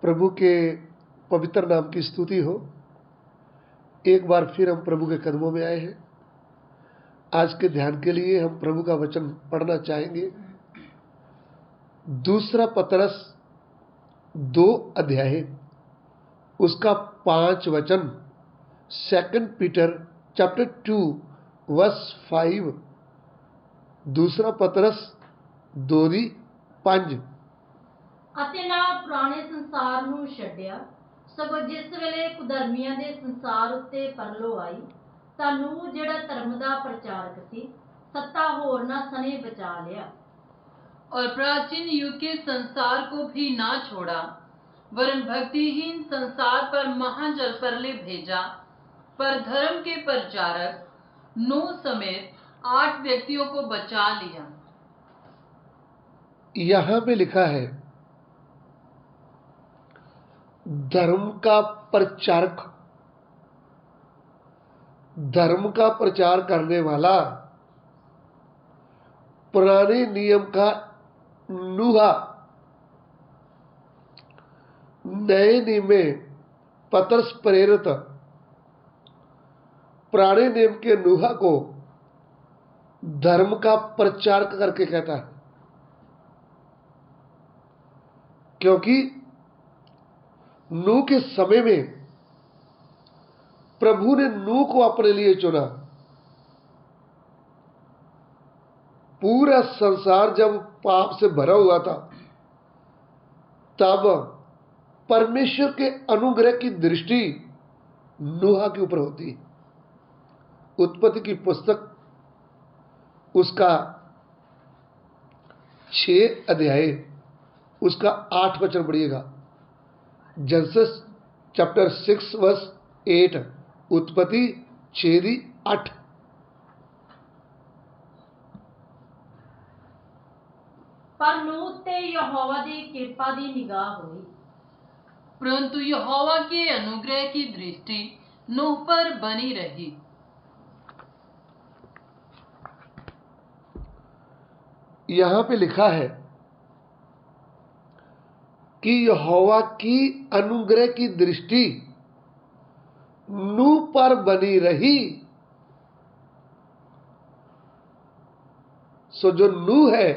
प्रभु के पवित्र नाम की स्तुति हो। एक बार फिर हम प्रभु के कदमों में आए हैं। आज के ध्यान के लिए हम प्रभु का वचन पढ़ना चाहेंगे। दूसरा पतरस 2 अध्याय उसका 5 वचन, 2 पीटर चैप्टर 2 वर्स 5। दूसरा पतरस 2:5। ਅਤੇ ਨਾ ਪੁਰਾਣੇ ਸੰਸਾਰ ਨੂੰ ਛੱਡਿਆ, ਸਗੋਂ ਜਿਸ ਵੇਲੇ ਕੁਧਰਮੀਆਂ ਦੇ ਸੰਸਾਰ ਉੱਤੇ ਪਰਲੋ ਆਈ, ਤਾਂ ਨੂਹ ਜਿਹੜਾ ਧਰਮ ਦਾ ਪ੍ਰਚਾਰਕ ਸੀ, 7 ਹੋਰਨਾਂ सने बचा लिया। और प्राचीन युग के संसार को भी ना छोड़ा, वरन भक्तिहीन संसार पर महाजल प्रलय भेजा। पर धर्म के प्रचारक नूह समेत 8 व्यक्तियों को बचा लिया। यहां पे लिखा है धर्म का प्रचारक, धर्म का प्रचार करने वाला, पुराने नियम का नूहा, नए नियम में पतरस प्रेरित पुराने नियम के नूहा को धर्म का प्रचार करके कहता है, क्योंकि नूह के समय में प्रभु ने नूह को अपने लिए चुना। पूरा संसार जब पाप से भरा हुआ था, तब परमेश्वर के अनुग्रह की दृष्टि नूह के ऊपर होती है। उत्पत्ति की पुस्तक उसका 6 अध्याय उसका 8 वचन पढ़िएगा। जेनेसिस चैप्टर 6 वर्स 8, उत्पत्ति 6:8। पर नूह ते यहोवा दी कृपा दी निगाह हुई, परंतु यहोवा के अनुग्रह की दृष्टि नूह पर बनी रही। यहां पे लिखा है कि यहोवा की अनुग्रह की दृष्टि नूह पर बनी रही। सो जो नूह है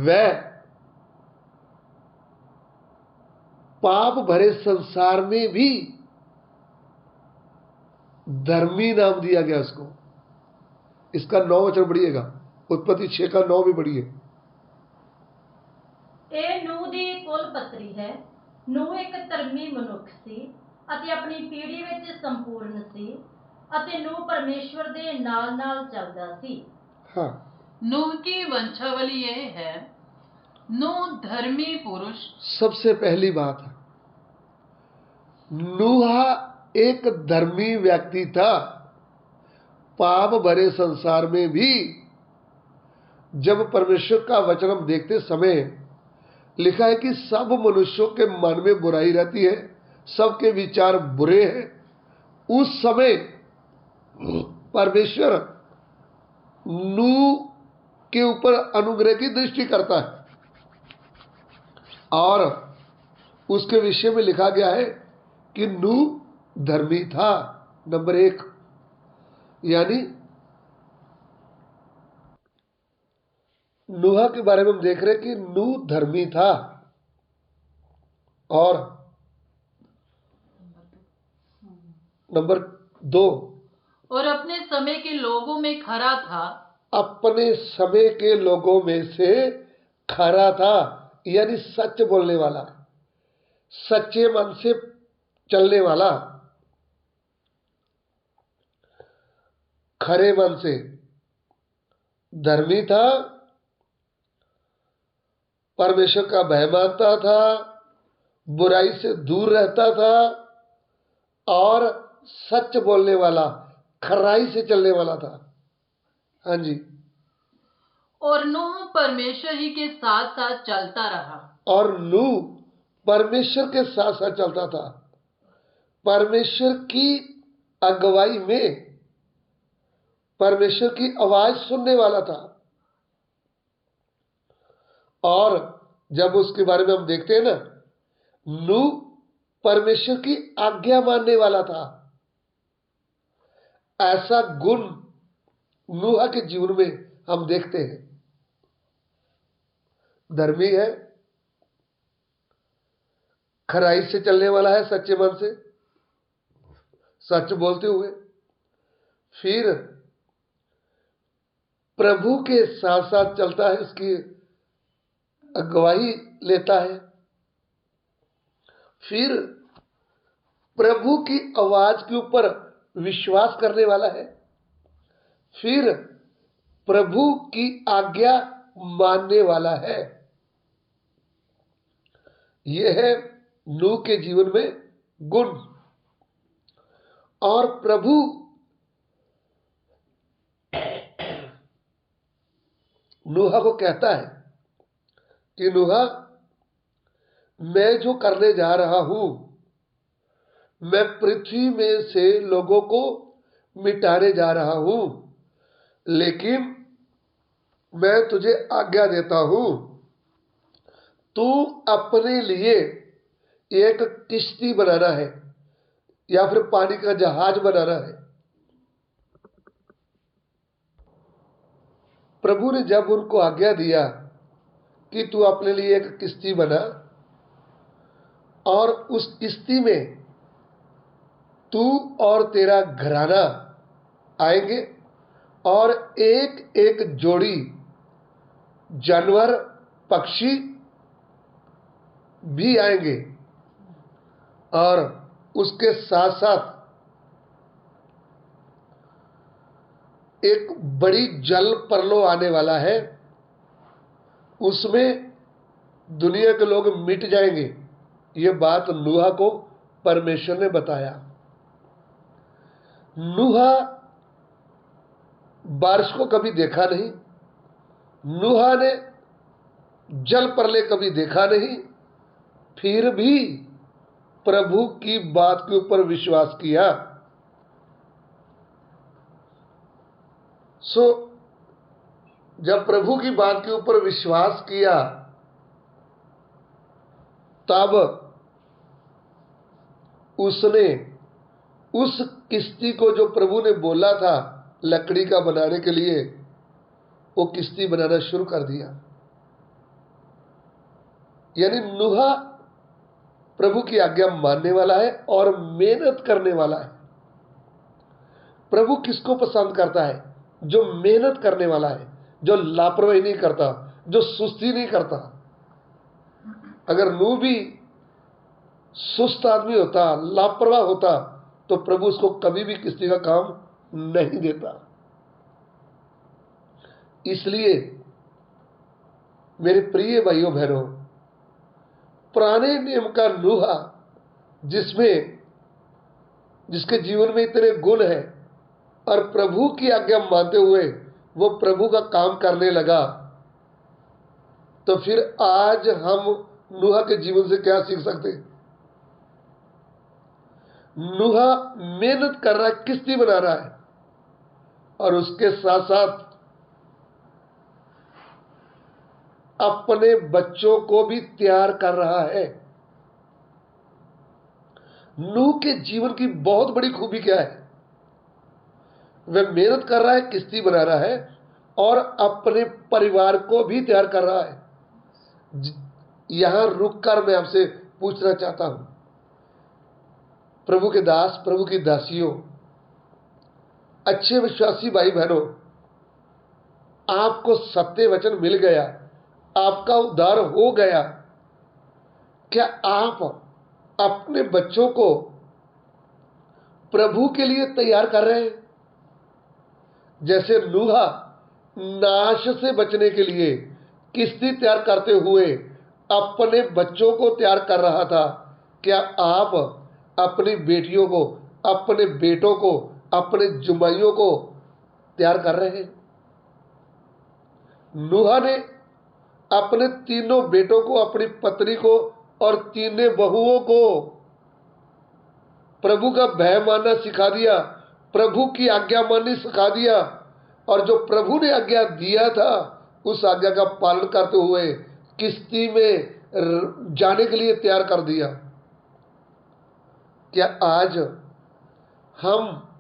वह पाप भरे संसार में भी धर्मी नाम दिया गया उसको। इसका 9 वचन पढ़िएगा, उत्पत्ति 6 का 9 भी पढ़िए। ਇਹ ਨੂਹ ਦੀ ਕੁਲ ਪੱਤਰੀ ਹੈ। ਨੂਹ ਇੱਕ ਧਰਮੀ ਮਨੁੱਖ ਸੀ ਅਤੇ ਆਪਣੀ ਪੀੜ੍ਹੀ ਵਿੱਚ ਸੰਪੂਰਨ ਸੀ, ਅਤੇ ਨੂਹ परमेश्वर ਦੇ ਨਾਲ-ਨਾਲ ਚੱਲਦਾ ਸੀ। हाँ, नूह की वंशावली यह है, नूह धर्मी पुरुष। सबसे पहली बात है, नूह एक धर्मी व्यक्ति था। पाप भरे संसार में भी जब परमेश्वर का वचन हम देखते समय लिखा है कि सब मनुष्यों के मन में बुराई रहती है, सबके विचार बुरे हैं। उस समय परमेश्वर नूह के ऊपर अनुग्रह की दृष्टि करता है और उसके विषय में लिखा गया है कि नूह धर्मी था। नंबर 1, यानी नूह के बारे में हम देख रहे हैं कि नूह धर्मी था। और नंबर 2, और अपने समय के लोगों में खरा था। अपने समय के लोगों में से खरा था, यानी सच बोलने वाला, सच्चे मन से चलने वाला, खरे मन से धर्मी था, परमेश्वर का भय मानता था, बुराई से दूर रहता था और सच बोलने वाला, खराई से चलने वाला था। हाँ जी। और नूह परमेश्वर ही के साथ साथ चलता रहा। और नूह परमेश्वर के साथ साथ चलता था, परमेश्वर की अगुवाई में परमेश्वर की आवाज सुनने वाला था और जब उसके बारे में हम देखते हैं ना, नूह परमेश्वर की आज्ञा मानने वाला था। ऐसा गुण नूह के जीवन में हम देखते हैं। धर्मी है, खराई से चलने वाला है, सच्चे मन से सच बोलते हुए, फिर प्रभु के साथ साथ चलता है, उसकी अगुवाई लेता है, फिर प्रभु की आवाज के ऊपर विश्वास करने वाला है, फिर प्रभु की आज्ञा मानने वाला है। यह है नूह के जीवन में गुण। और प्रभु नूह को कहता है कि नूह, मैं जो करने जा रहा हूं, मैं पृथ्वी में से लोगों को मिटाने जा रहा हूं, लेकिन मैं तुझे आज्ञा देता हूं, तू अपने लिए एक किश्ती बनाना है या फिर पानी का जहाज बनाना है। प्रभु ने जब उनको आज्ञा दिया कि तू अपने लिए एक किश्ती बना और उस किश्ती में तू और तेरा घराना आएंगे और एक एक जोड़ी जानवर पक्षी भी आएंगे, और उसके साथ साथ एक बड़ी जल प्रलय आने वाला है, उसमें दुनिया के लोग मिट जाएंगे। ये बात नूह को परमेश्वर ने बताया। नूह बारिश को कभी देखा नहीं, नूह ने जल प्रलय कभी देखा नहीं, फिर भी प्रभु की बात के ऊपर विश्वास किया। जब प्रभु की बात के ऊपर विश्वास किया, तब उसने उस किश्ती को जो प्रभु ने बोला था लकड़ी का बनाने के लिए, वो किश्ती बनाना शुरू कर दिया। यानी नूह प्रभु की आज्ञा मानने वाला है और मेहनत करने वाला है। प्रभु किसको पसंद करता है? जो मेहनत करने वाला है, जो लापरवाही नहीं करता, जो सुस्ती नहीं करता। अगर नूह भी सुस्त आदमी होता, लापरवाह होता, तो प्रभु उसको कभी भी किसी का काम नहीं देता। इसलिए मेरे प्रिय भाइयों बहनों, पुराने नियम का नूह जिसके जीवन में इतने गुण हैं और प्रभु की आज्ञा मानते हुए वो प्रभु का काम करने लगा, तो फिर आज हम नूह के जीवन से क्या सीख सकते? नूह मेहनत कर रहा है, किश्ती बना रहा है, और उसके साथ साथ अपने बच्चों को भी तैयार कर रहा है। नूह के जीवन की बहुत बड़ी खूबी क्या है? वह मेहनत कर रहा है, किश्ती बना रहा है, और अपने परिवार को भी तैयार कर रहा है। यहां रुककर मैं आपसे पूछना चाहता हूं, प्रभु के दास, प्रभु की दासियों, अच्छे विश्वासी भाई बहनों, आपको सत्य वचन मिल गया, आपका उद्धार हो गया, क्या आप अपने बच्चों को प्रभु के लिए तैयार कर रहे हैं? जैसे नूह नाश से बचने के लिए किश्ती तैयार करते हुए अपने बच्चों को तैयार कर रहा था, क्या आप अपनी बेटियों को, अपने बेटों को, अपने जुमाइयों को तैयार कर रहे हैं? नूह ने अपने तीनों बेटों को, अपनी पत्नी को और तीनों बहुओं को प्रभु का भय मानना सिखा दिया, प्रभु की आज्ञा माननी सिखा दिया, और जो प्रभु ने आज्ञा दिया था उस आज्ञा का पालन करते हुए किश्ती में जाने के लिए तैयार कर दिया। क्या आज हम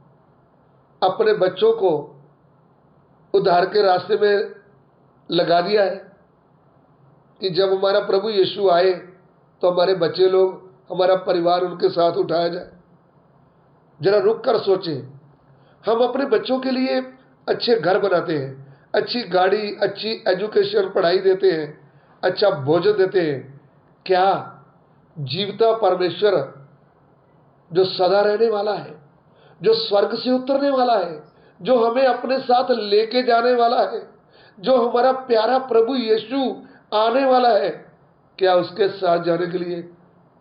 अपने बच्चों को उद्धार के रास्ते में लगा दिया है कि जब हमारा प्रभु यीशु आए तो हमारे बच्चे लोग, हमारा परिवार उनके साथ उठाया जाए? जरा रुक कर सोचें। हम अपने बच्चों के लिए अच्छे घर बनाते हैं, अच्छी गाड़ी, अच्छी एजुकेशन, पढ़ाई देते हैं, अच्छा भोजन देते हैं। क्या जीवता परमेश्वर जो सदा रहने वाला है, जो स्वर्ग से उतरने वाला है, जो हमें अपने साथ लेके जाने वाला है, जो हमारा प्यारा प्रभु यीशु आने वाला है, क्या उसके साथ जाने के लिए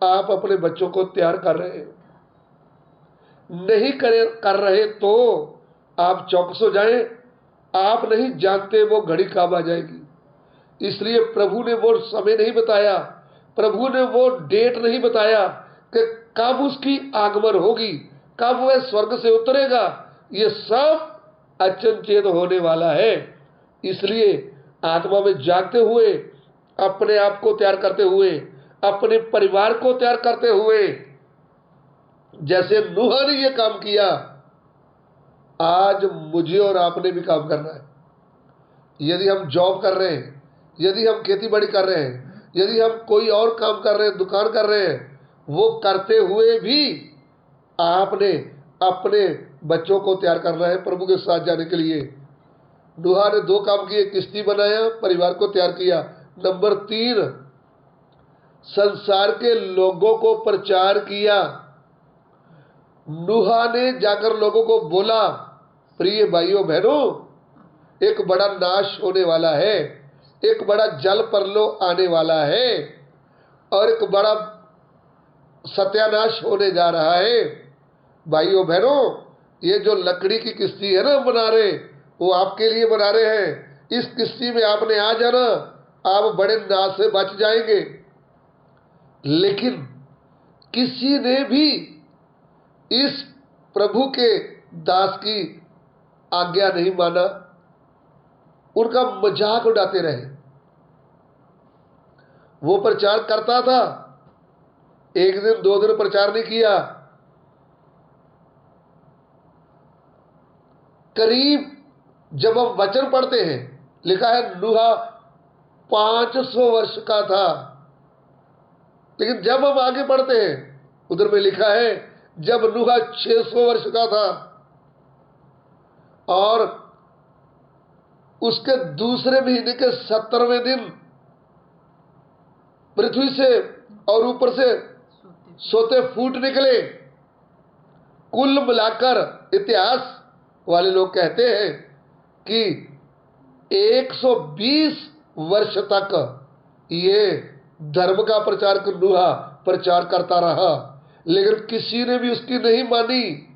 आप अपने बच्चों को तैयार कर रहे हैं? नहीं कर रहे तो आप चौकस हो जाएं। आप नहीं जानते वो घड़ी कब आ जाएगी। इसलिए प्रभु ने वो समय नहीं बताया, प्रभु ने वो डेट नहीं बताया कि कब उसकी आगमन होगी, कब वह स्वर्ग से उतरेगा। ये सब अचनचेत होने वाला है। इसलिए आत्मा में जागते हुए, अपने आप को तैयार करते हुए, अपने परिवार को तैयार करते हुए, जैसे नूह ने ये काम किया, आज मुझे और आपने भी काम करना है। यदि हम जॉब कर रहे हैं, यदि हम खेती बाड़ी कर रहे हैं, यदि हम कोई और काम कर रहे हैं, दुकान कर रहे हैं, वो करते हुए भी आपने अपने बच्चों को तैयार करना है प्रभु के साथ जाने के लिए। नूह ने 2 काम किए, किश्ती बनाया, परिवार को तैयार किया। नंबर 3, संसार के लोगों को प्रचार किया। नूह ने जाकर लोगों को बोला, प्रिय भाइयों बहनों, एक बड़ा नाश होने वाला है, एक बड़ा जल प्रलय आने वाला है और एक बड़ा सत्यानाश होने जा रहा है। भाइयों बहनों, ये जो लकड़ी की किश्ती है ना बना रहे, वो आपके लिए बना रहे हैं। इस किश्ती में आपने आ जाना, आप बड़े नाश से बच जाएंगे। लेकिन किसी ने भी इस प्रभु के दास की आज्ञा नहीं माना, उनका मजाक उड़ाते रहे। वो प्रचार करता था, 1 दिन 2 दिन प्रचार नहीं किया, करीब जब हम वचन पढ़ते हैं, लिखा है नूह 500 वर्ष का था। लेकिन जब हम आगे पढ़ते हैं, उधर में लिखा है जब नूह 600 वर्ष का था और उसके दूसरे महीने के 17वें दिन पृथ्वी से और ऊपर से सोते फूट निकले। कुल मिलाकर इतिहास वाले लोग कहते हैं कि 120 वर्ष तक ये धर्म का प्रचार नूह प्रचार करता रहा, लेकिन किसी ने भी उसकी नहीं मानी,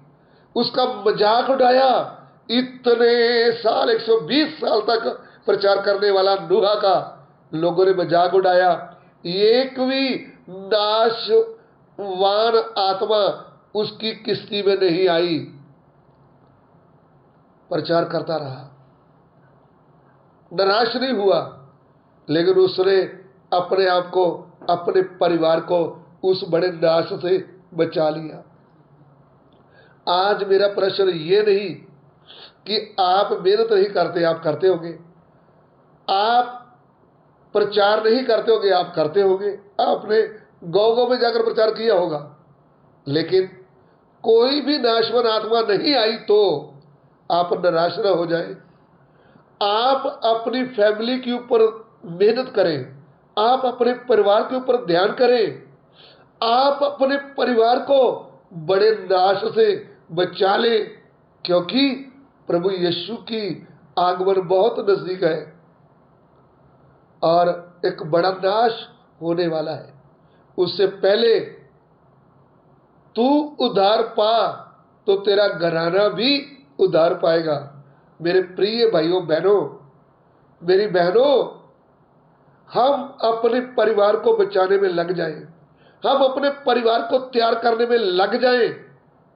उसका मजाक उड़ाया। इतने साल, 120 साल तक प्रचार करने वाला नूह का लोगों ने मजाक उड़ाया। एक भी नाशवान आत्मा उसकी किश्ती में नहीं आई, प्रचार करता रहा, निराश नहीं हुआ, लेकिन उसने अपने आप को, अपने परिवार को उस बड़े नाश से बचा लिया। आज मेरा प्रश्न ये नहीं कि आप मेहनत नहीं करते, आप करते होंगे, आप प्रचार नहीं करते होंगे, आप करते होंगे, आपने गाँव में जाकर प्रचार किया होगा, लेकिन कोई भी नाशवान आत्मा नहीं आई तो आप निराश न हो जाए। आप अपनी फैमिली के ऊपर मेहनत करें, आप अपने परिवार के ऊपर ध्यान करें, आप अपने परिवार को बड़े नाश से बचा लें, क्योंकि प्रभु यीशु की आगमन बहुत नजदीक है और एक बड़ा नाश होने वाला है। उससे पहले तू उद्धार पा तो तेरा घराना भी उद्धार पाएगा। मेरे प्रिय भाइयों बहनों, मेरी बहनों, हम अपने परिवार को बचाने में लग जाएं, हम अपने परिवार को तैयार करने में लग जाएं।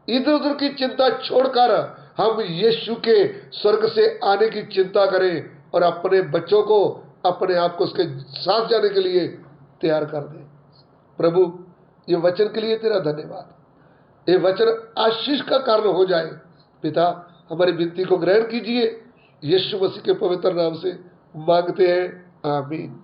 इधर उधर की चिंता छोड़कर हम यीशु के स्वर्ग से आने की चिंता करें और अपने बच्चों को, अपने आप को उसके साथ जाने के लिए तैयार कर दे। प्रभु, ये वचन के लिए तेरा धन्यवाद। ये वचन आशीष का कारण हो जाए। पिता, हमारी विनती को ग्रहण कीजिए, यीशु मसीह के पवित्र नाम से मांगते हैं, आमीन।